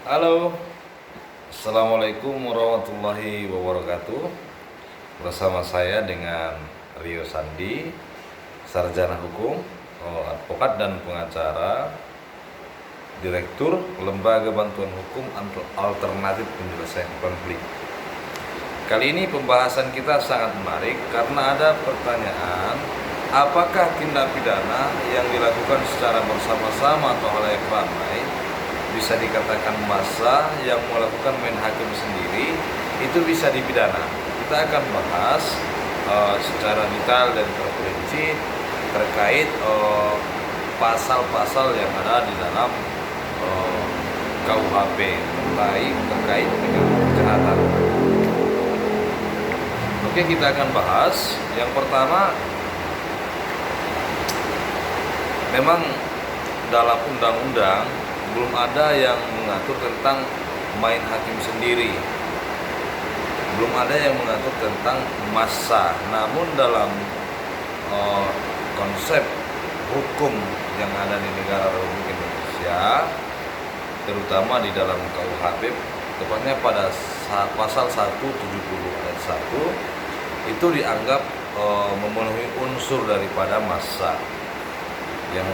Halo, Assalamualaikum warahmatullahi wabarakatuh. Bersama saya dengan Rio Sandi, sarjana hukum, advokat dan pengacara, Direktur Lembaga Bantuan Hukum Alternatif Penyelesaian Konflik. Kali ini pembahasan kita sangat menarik karena ada pertanyaan, apakah tindak pidana yang dilakukan secara bersama-sama atau halayak ramai bisa dikatakan massa yang melakukan main hakim sendiri itu bisa dipidana. Kita akan bahas secara detail dan terperinci terkait pasal-pasal yang ada di dalam KUHP terkait dengan kejahatan. Oke, kita akan bahas. Yang pertama, memang dalam undang-undang belum ada yang mengatur tentang main hakim sendiri, belum ada yang mengatur tentang massa. Namun dalam konsep hukum yang ada di negara Republik Indonesia, terutama di dalam KUHP, tepatnya pada pasal 170 ayat 1, itu dianggap memenuhi unsur daripada massa yang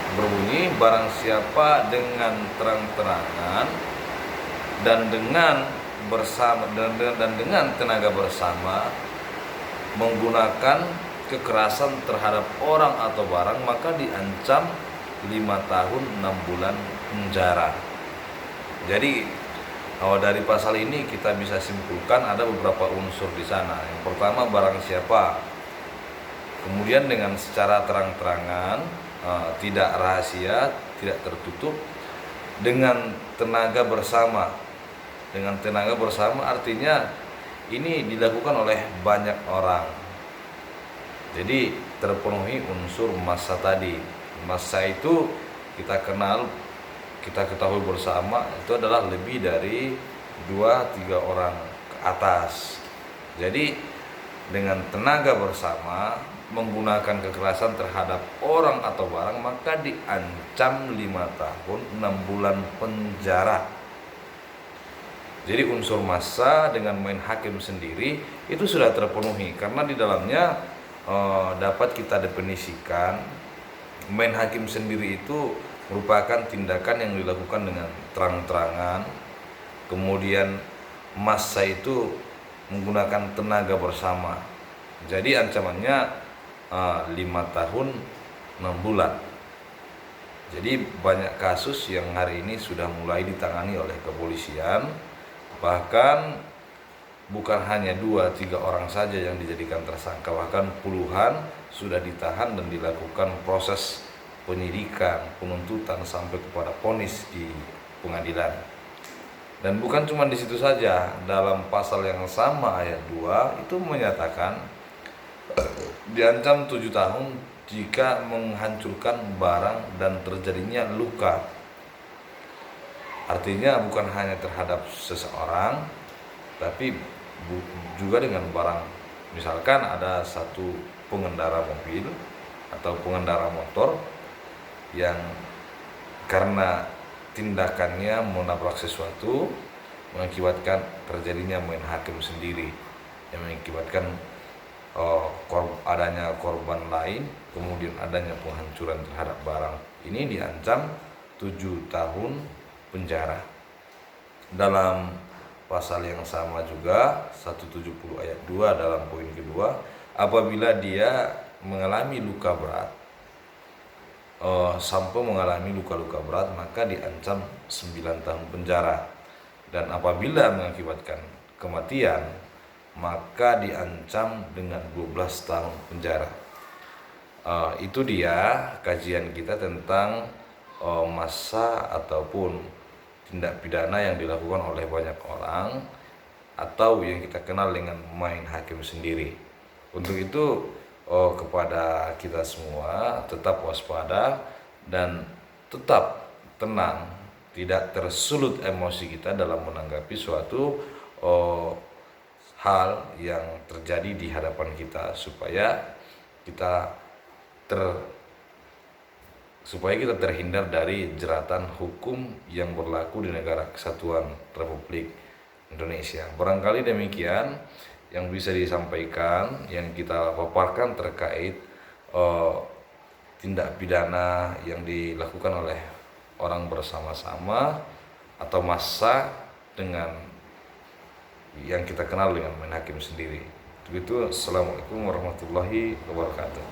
berbunyi, barang siapa dengan terang-terangan dan dengan tenaga bersama menggunakan kekerasan terhadap orang atau barang, maka diancam 5 tahun 6 bulan penjara. Jadi dari pasal ini kita bisa simpulkan ada beberapa unsur di sana. Yang pertama, barang siapa, kemudian dengan secara terang-terangan, tidak rahasia, tidak tertutup, dengan tenaga bersama. Dengan tenaga bersama artinya ini dilakukan oleh banyak orang. Jadi terpenuhi unsur massa tadi. Massa itu kita ketahui bersama itu adalah lebih dari 2-3 orang ke atas. Jadi dengan tenaga bersama menggunakan kekerasan terhadap orang atau barang, maka diancam 5 tahun 6 bulan penjara. Jadi unsur massa dengan main hakim sendiri itu sudah terpenuhi, karena di dalamnya dapat kita definisikan main hakim sendiri itu merupakan tindakan yang dilakukan dengan terang-terangan. Kemudian massa itu menggunakan tenaga bersama. Jadi ancamannya 5 tahun 6 bulan. Jadi banyak kasus yang hari ini sudah mulai ditangani oleh kepolisian. Bahkan bukan hanya 2-3 orang saja yang dijadikan tersangka, bahkan puluhan sudah ditahan dan dilakukan proses penyidikan, penuntutan sampai kepada vonis di pengadilan. Dan bukan cuma di situ saja, dalam pasal yang sama ayat 2 itu menyatakan diancam 7 tahun jika menghancurkan barang dan terjadinya luka. Artinya bukan hanya terhadap seseorang, tapi juga dengan barang. Misalkan ada satu pengendara mobil atau pengendara motor yang karena tindakannya menabrak sesuatu mengakibatkan terjadinya main hakim sendiri, yang mengakibatkan adanya korban lain, kemudian adanya penghancuran terhadap barang. Ini diancam 7 tahun penjara. Dalam pasal yang sama juga 170 ayat 2 dalam poin kedua, apabila dia mengalami luka berat, sampai mengalami luka-luka berat, maka diancam 9 tahun penjara. Dan apabila mengakibatkan kematian, maka diancam dengan 12 tahun penjara. Itu dia kajian kita tentang massa ataupun tindak pidana yang dilakukan oleh banyak orang atau yang kita kenal dengan main hakim sendiri. Untuk itu kepada kita semua tetap waspada dan tetap tenang, tidak tersulut emosi kita dalam menanggapi suatu hal yang terjadi di hadapan kita, supaya kita supaya kita terhindar dari jeratan hukum yang berlaku di negara kesatuan Republik Indonesia. Barangkali demikian yang bisa disampaikan, yang kita paparkan terkait tindak pidana yang dilakukan oleh orang bersama-sama atau massa dengan yang kita kenal dengan main hakim sendiri. Begitu. Assalamualaikum warahmatullahi wabarakatuh.